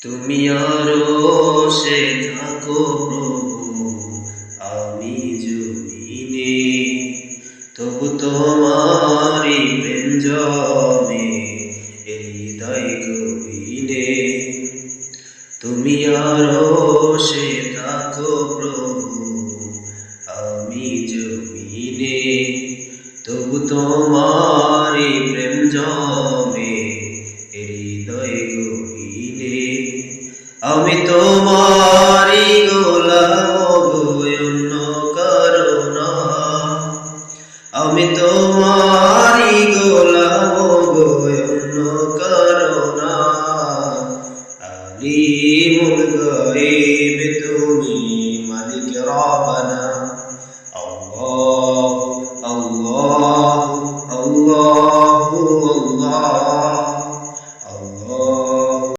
তুমি আরশে থাকো প্রভু, আমি জমিনে, তবু তোমারি প্রেম জমে হৃদয় গভীরে। তুমি আরশে থাকো প্রভু, আমি জমিনে, তবু তোমারি প্রেম জমে হৃদয় গভীরে। আমি তোমারি গোলাম অন্য কারো না, আমি তোমারি গোলাম অন্য কারো না। আলিমুল গায়ব